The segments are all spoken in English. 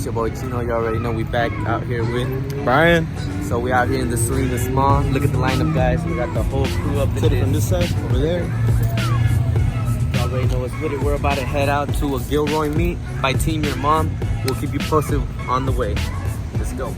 It's your boy Chino. You already know we back out here with Brian. So we out here in the Salinas Mall. Look at the lineup, guys. We got the whole crew up in Take it from this side over there. You already know what's with it. We're about to head out to a Gilroy Meet by Team Your Mom. We'll keep you posted on the way. Let's go.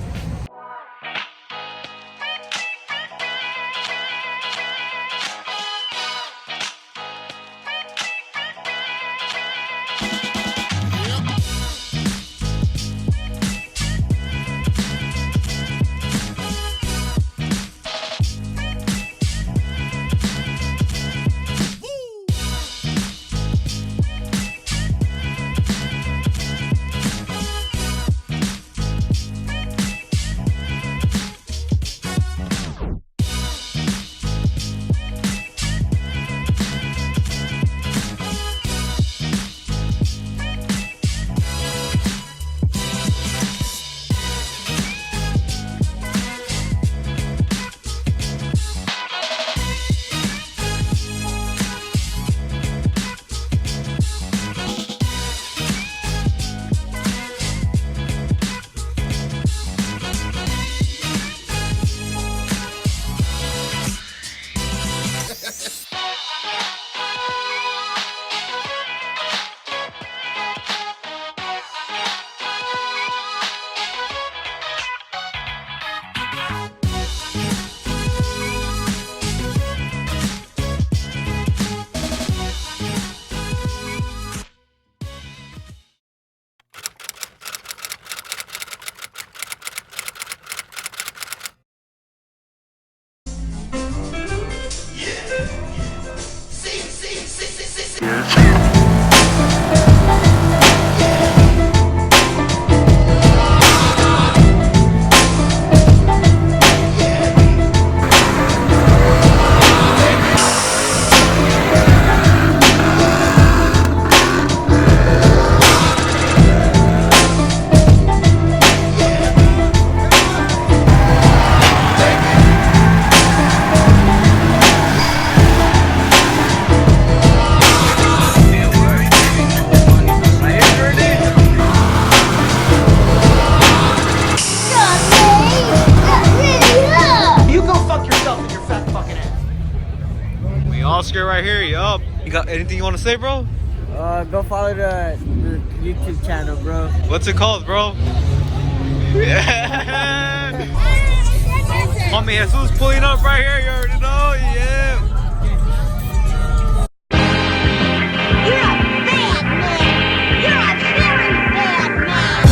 Oscar right here, yup. You got anything you want to say, bro? Go follow the YouTube channel, bro. What's it called, bro? Yeah. Homie Jesus pulling up right here, you already know, yeah. You're a bad man. You're a very bad man.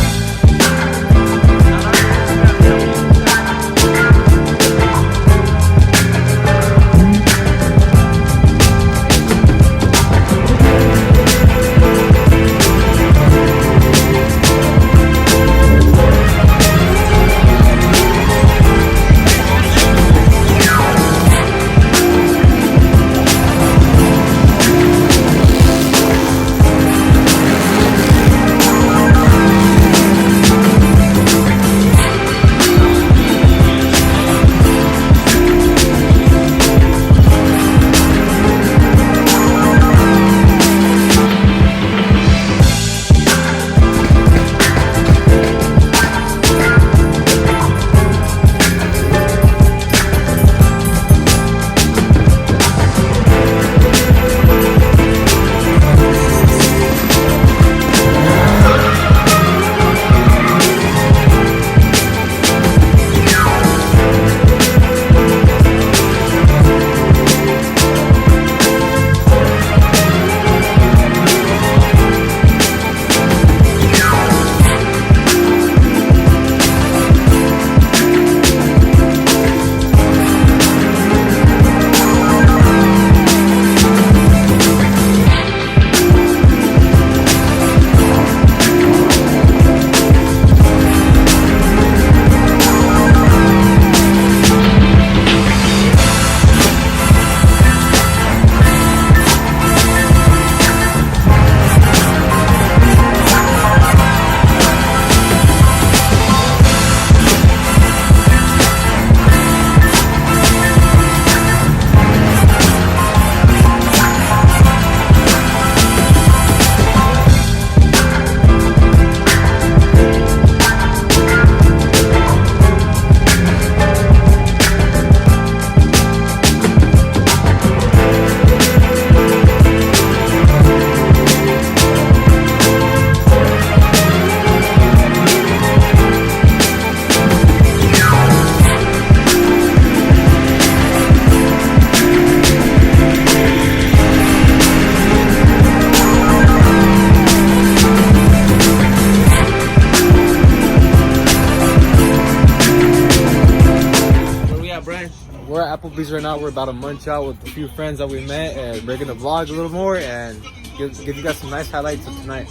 Applebee's right now. We're about to munch out with a few friends that we met, and we're gonna vlog a little more and give you guys some nice highlights of tonight.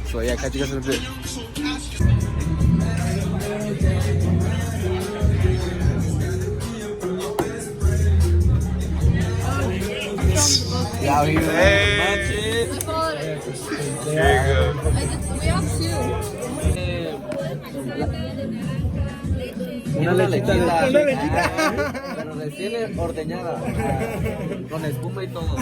So yeah, catch you guys in a bit. Out here, Hey. There you go. Una lechita, pero recién ordeñada, con espuma y todo.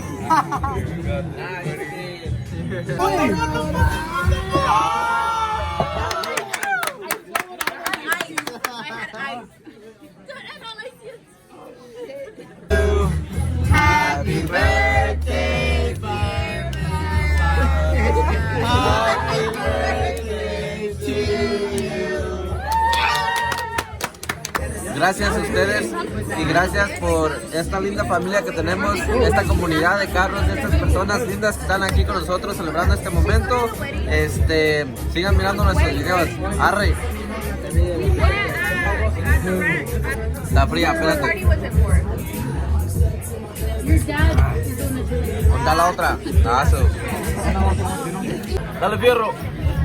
Happy birthday, happy birthday to you. Gracias a ustedes y gracias por esta linda familia que tenemos, esta comunidad de carros, de estas personas lindas que están aquí con nosotros celebrando este momento. Sigan mirando nuestros videos. Arre. Está fría, espérate. ¿Dónde la otra? Dale fierro.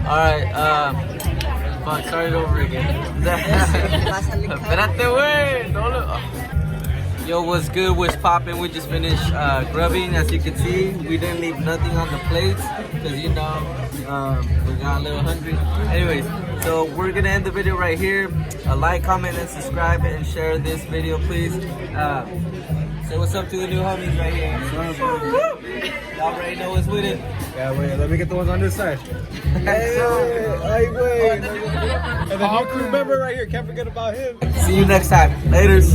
Alright, fuck, start it over again. Espérate, güey. Yo, what's good? What's poppin'? We just finished grubbing. As you can see, we didn't leave nothing on the plates because, you know, we got a little hungry. Anyways, so we're gonna end the video right here. Like, comment, and subscribe, and share this video, please. Say what's up to the new homies right here. Y'all already know what's with it. Yeah, wait, let me get the ones on this side. Hey, wait. And the new crew member right here, can't forget about him. See you next time. Laters.